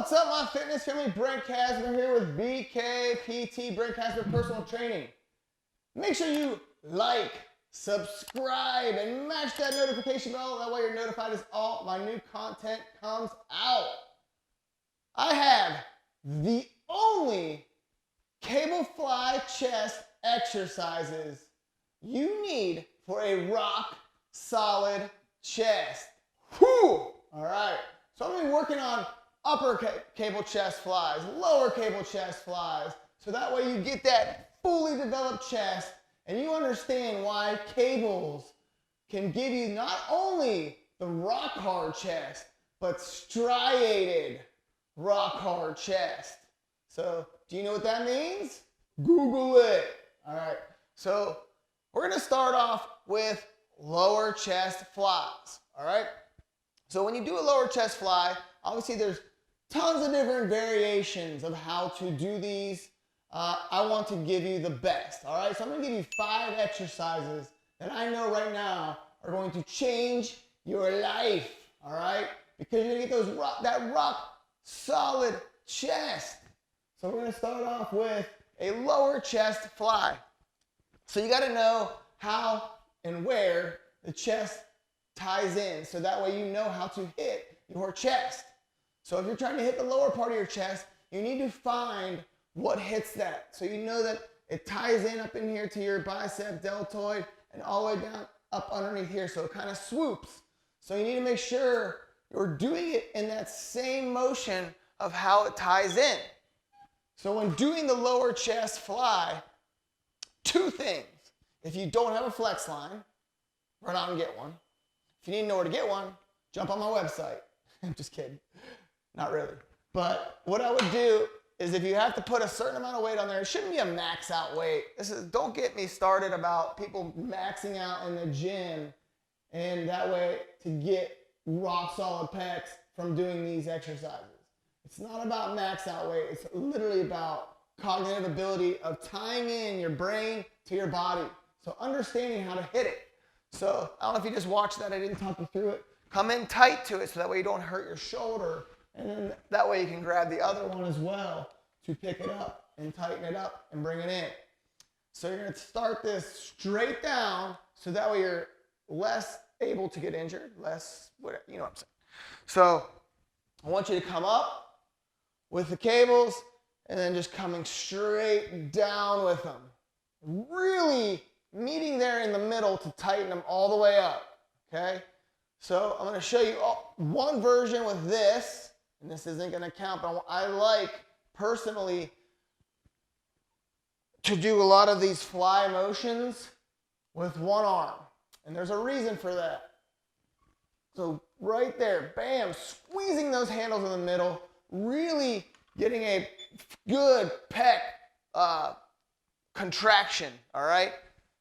What's up, my fitness family? Brent Kasmer here with BKPT, Brent Kasmer Personal Training. Make sure you like, subscribe, and mash that notification bell. That way you're notified as all my new content comes out. I have the only cable fly chest exercises you need for a rock solid chest. Whew! All right, so I'm gonna be working on upper cable chest flies, lower cable chest flies, so that way you get that fully developed chest and you understand why cables can give you not only the rock hard chest, but striated rock hard chest. So do you know what that means? Google it. All right, so we're gonna start off with lower chest flies. All right, so when you do a lower chest fly, obviously there's tons of different variations of how to do these. I want to give you the best, all right? So I'm gonna give you 5 exercises that I know right now are going to change your life, all right? Because you're gonna get that rock solid chest. So we're gonna start off with a lower chest fly. So you gotta know how and where the chest ties in, so that way you know how to hit your chest. So if you're trying to hit the lower part of your chest, you need to find what hits that. So you know that it ties in up in here to your bicep deltoid and all the way down up underneath here. So it kind of swoops. So you need to make sure you're doing it in that same motion of how it ties in. So when doing the lower chest fly, 2 things. If you don't have a flex line, run out and get one. If you need to know where to get one, jump on my website. I'm just kidding. Not really. But what I would do is if you have to put a certain amount of weight on there, it shouldn't be a max out weight. Don't get me started about people maxing out in the gym and that way to get rock solid pecs from doing these exercises. It's not about max out weight. It's literally about cognitive ability of tying in your brain to your body. So understanding how to hit it. So I don't know if you just watched that. I didn't talk you through it. Come in tight to it so that way you don't hurt your shoulder. And then that way you can grab the other one as well to pick it up and tighten it up and bring it in. So you're going to start this straight down so that way you're less able to get injured, less, whatever, you know what I'm saying. So I want you to come up with the cables and then just coming straight down with them. Really meeting there in the middle to tighten them all the way up, okay? So I'm going to show you one version with this. And this isn't going to count, but I like personally to do a lot of these fly motions with one arm. And there's a reason for that. So right there, bam, squeezing those handles in the middle, really getting a good pec contraction, all right?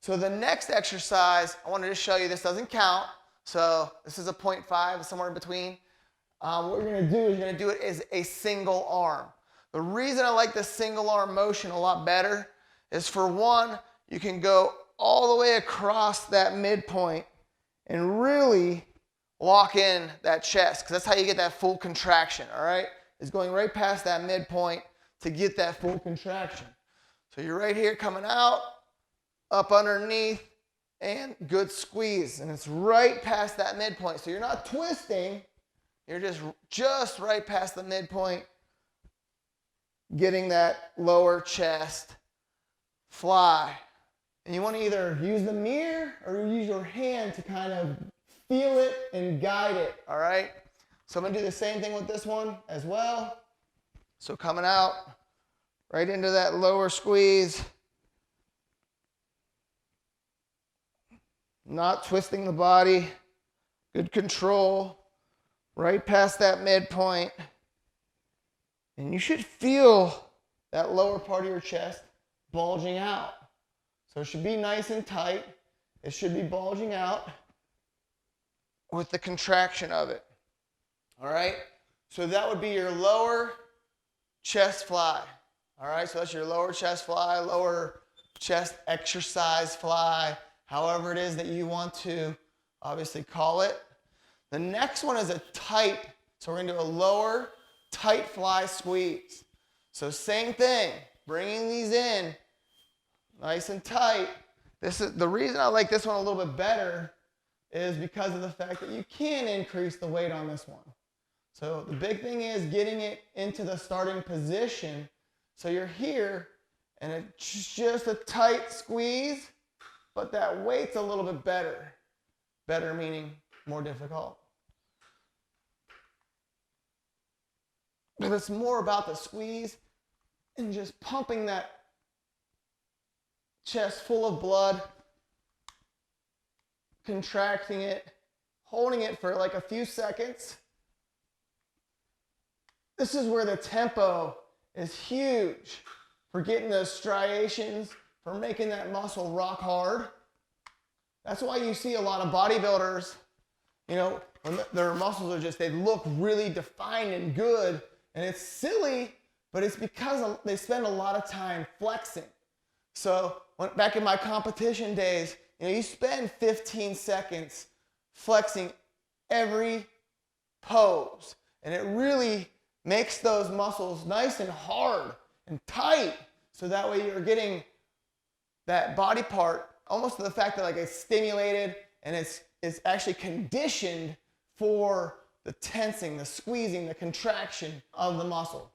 So the next exercise, I wanted to show you, this doesn't count. So this is a 0.5, somewhere in between. What we're going to do is you're going to do it as a single arm. The reason I like the single arm motion a lot better is, for one, you can go all the way across that midpoint and really lock in that chest, because that's how you get that full contraction, all right? Is going right past that midpoint to get that full contraction. So you're right here coming out, up underneath, and good squeeze. And it's right past that midpoint. So you're not twisting. You're just right past the midpoint, getting that lower chest fly. And you want to either use the mirror or use your hand to kind of feel it and guide it, all right? So I'm going to do the same thing with this one as well. So coming out right into that lower squeeze. Not twisting the body. Good control. Right past that midpoint, and you should feel that lower part of your chest bulging out. So it should be nice and tight. It should be bulging out with the contraction of it. All right? So that would be your lower chest fly. All right? So that's your lower chest fly, lower chest exercise fly, however it is that you want to obviously call it. The next one is a tight, so we're going to do a lower tight fly squeeze. So same thing, bringing these in nice and tight. This is the reason I like this one a little bit better is because of the fact that you can increase the weight on this one. So the big thing is getting it into the starting position. So you're here and it's just a tight squeeze, but that weight's a little bit better. Better meaning more difficult. But it's more about the squeeze and just pumping that chest full of blood, contracting it, holding it for like a few seconds. This is where the tempo is huge for getting those striations, for making that muscle rock hard. That's why you see a lot of bodybuilders, you know, when their muscles are just, they look really defined and good. And it's silly, but it's because they spend a lot of time flexing. So back in my competition days, you know, you spend 15 seconds flexing every pose. And it really makes those muscles nice and hard and tight. So that way you're getting that body part almost to the fact that like it's stimulated and it's actually conditioned for the tensing, the squeezing, the contraction of the muscle.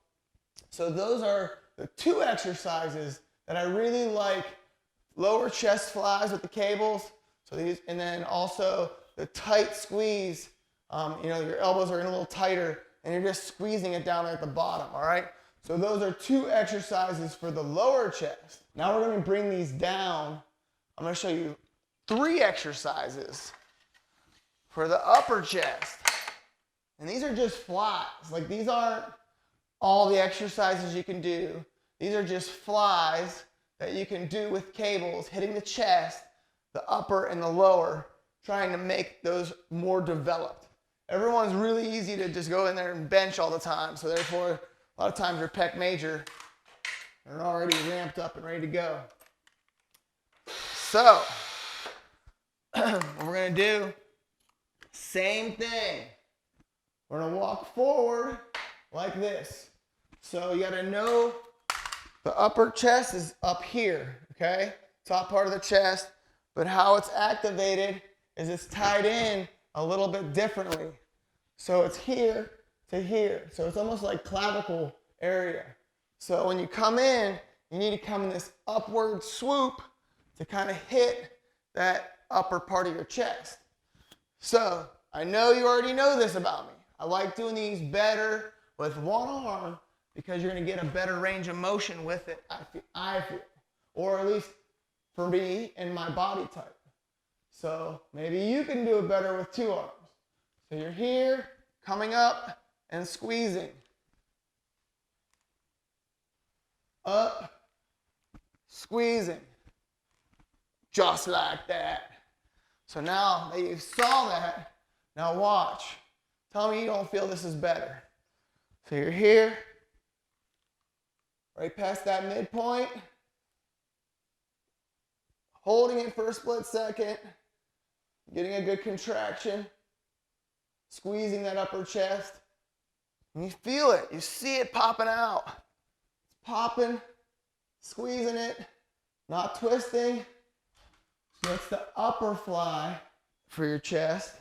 So those are the two exercises that I really like. Lower chest flies with the cables. So these, and then also the tight squeeze. You know, your elbows are in a little tighter and you're just squeezing it down there at the bottom, all right? So those are two exercises for the lower chest. Now we're gonna bring these down. I'm gonna show you 3 exercises for the upper chest. And these are just flies. Like these aren't all the exercises you can do. These are just flies that you can do with cables, hitting the chest, the upper and the lower, trying to make those more developed. Everyone's really easy to just go in there and bench all the time. So therefore, a lot of times your pec major are already ramped up and ready to go. So, what we're gonna do, same thing. We're gonna walk forward like this. So you gotta know the upper chest is up here, okay? Top part of the chest, but how it's activated is it's tied in a little bit differently. So it's here to here. So it's almost like clavicle area. So when you come in, you need to come in this upward swoop to kind of hit that upper part of your chest. So I know you already know this about me. I like doing these better with one arm because you're going to get a better range of motion with it, I feel. Or at least for me and my body type. So maybe you can do it better with 2 arms. So you're here, coming up and squeezing. Up, squeezing. Just like that. So now that you saw that, now watch. Tell me you don't feel this is better. So you're here, right past that midpoint, holding it for a split second, getting a good contraction, squeezing that upper chest, and you feel it, you see it popping out. It's popping, squeezing it, not twisting. So it's the upper fly for your chest.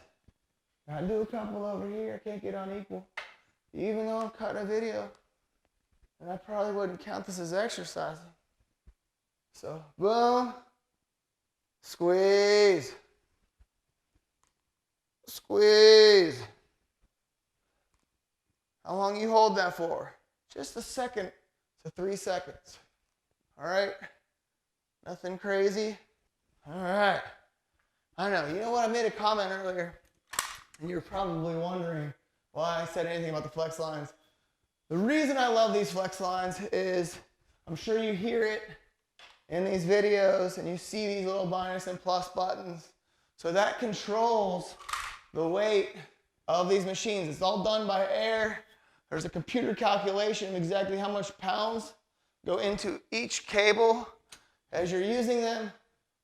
I do a couple over here, I can't get unequal. Even though I'm cutting a video, and I probably wouldn't count this as exercising. So, boom, squeeze, squeeze. How long you hold that for? Just 1 second to 3 seconds. All right, nothing crazy. All right, I know, you know what, I made a comment earlier, and you're probably wondering why I said anything about the flex lines. The reason I love these flex lines is, I'm sure you hear it in these videos and you see these little minus and plus buttons. So that controls the weight of these machines. It's all done by air. There's a computer calculation of exactly how much pounds go into each cable as you're using them.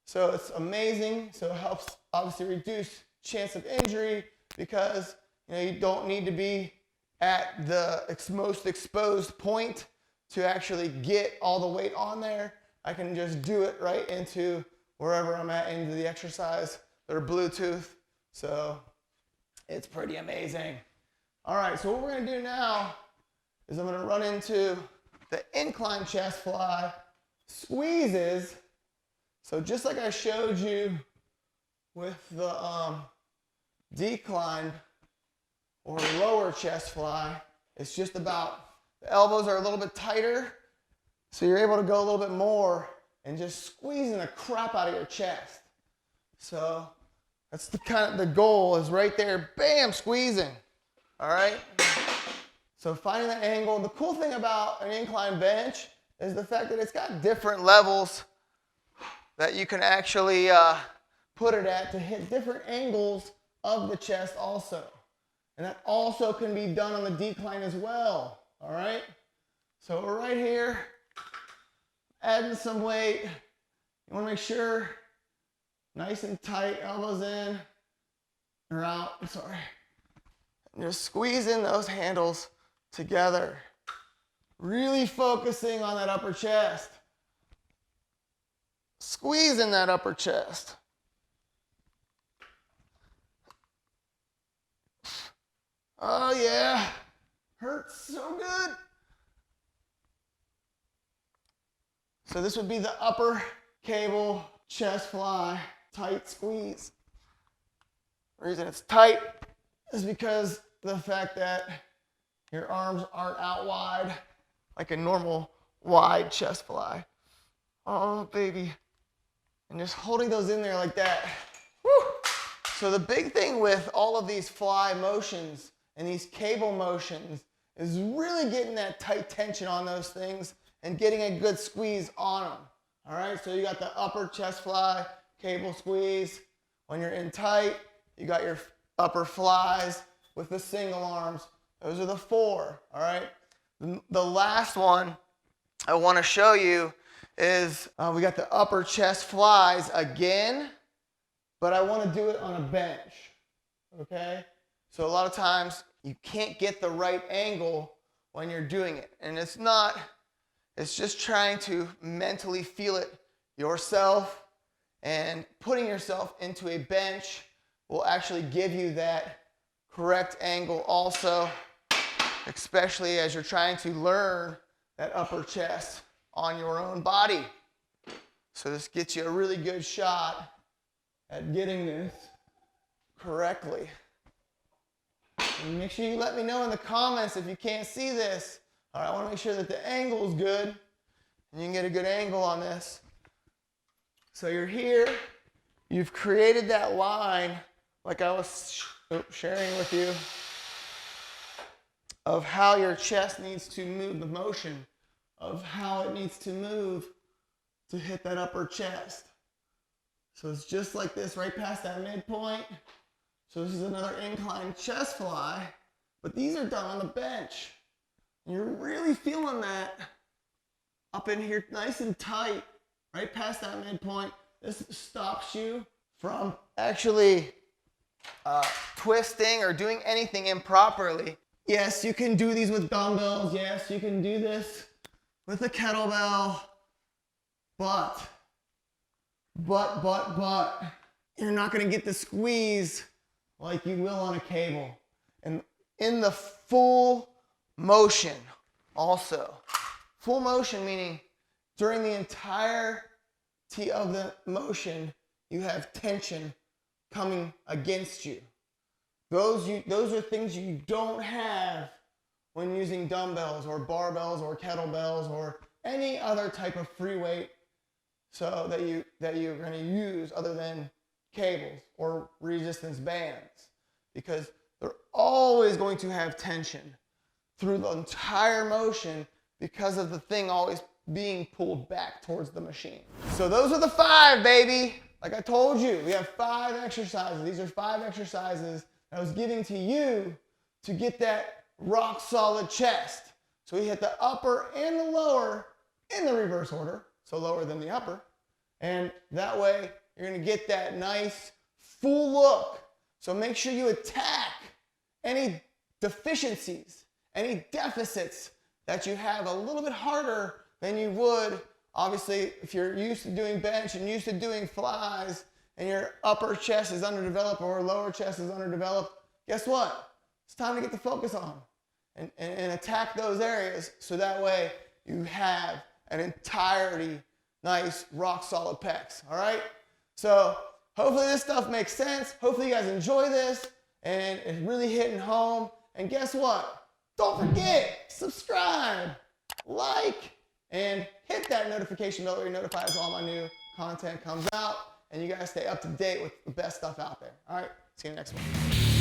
So it's amazing. So it helps obviously reduce chance of injury because you don't need to be at the most exposed point to actually get all the weight on there. I can just do it right into wherever I'm at into the exercise. They're Bluetooth, so it's pretty amazing. All right, so what we're gonna do now is I'm gonna run into the incline chest fly squeezes. So just like I showed you with the decline or lower chest fly, it's just about the elbows are a little bit tighter, so you're able to go a little bit more and just squeezing the crap out of your chest. So that's the goal is right there, bam, squeezing. All right. So finding that angle. The cool thing about an incline bench is the fact that it's got different levels that you can actually put it at to hit different angles of the chest also. And that also can be done on the decline as well. All right. So we're right here, adding some weight. You want to make sure nice and tight, elbows in or out. I'm sorry. And just squeezing those handles together. Really focusing on that upper chest. Squeezing that upper chest. Oh yeah, hurts so good. So this would be the upper cable chest fly, tight squeeze. The reason it's tight is because the fact that your arms aren't out wide like a normal wide chest fly. Oh baby, and just holding those in there like that. Woo! So the big thing with all of these fly motions and these cable motions is really getting that tight tension on those things and getting a good squeeze on them. All right, so you got the upper chest fly, cable squeeze. When you're in tight, you got your upper flies with the single arms. Those are the 4, all right? The last one I want to show you is we got the upper chest flies again, but I want to do it on a bench, okay? So a lot of times you can't get the right angle when you're doing it. And it's just trying to mentally feel it yourself, and putting yourself into a bench will actually give you that correct angle also, especially as you're trying to learn that upper chest on your own body. So this gets you a really good shot at getting this correctly. And make sure you let me know in the comments if you can't see this. All right, I want to make sure that the angle is good and you can get a good angle on this. So you're here, you've created that line like I was sharing with you of how your chest needs to move, the motion of how it needs to move to hit that upper chest. So it's just like this right past that midpoint. So this is another incline chest fly, but these are done on the bench. And you're really feeling that up in here nice and tight, right past that midpoint. This stops you from actually twisting or doing anything improperly. Yes, you can do these with dumbbells. Yes, you can do this with a kettlebell, but you're not going to get the squeeze like you will on a cable. And in the full motion also. Full motion meaning during the entirety of the motion, you have tension coming against you. Those are things you don't have when using dumbbells or barbells or kettlebells or any other type of free weight so that you're going to use other than cables or resistance bands, because they're always going to have tension through the entire motion because of the thing always being pulled back towards the machine. So those are the 5, baby. Like I told you, we have 5 exercises. These are 5 exercises that I was giving to you to get that rock solid chest. So we hit the upper and the lower in the reverse order, so lower than the upper. And that way you're going to get that nice full look. So make sure you attack any deficiencies any deficits that you have a little bit harder than you would, obviously, if you're used to doing bench and used to doing flies and your upper chest is underdeveloped or lower chest is underdeveloped, guess what? It's time to get the focus on and attack those areas so that way you have an entirety nice rock solid pecs, all right? So hopefully this stuff makes sense. Hopefully you guys enjoy this and it's really hitting home. And guess what? Don't forget, subscribe, like, and hit that notification bell where you're notified as all my new content comes out and you guys stay up to date with the best stuff out there. All right, see you next one.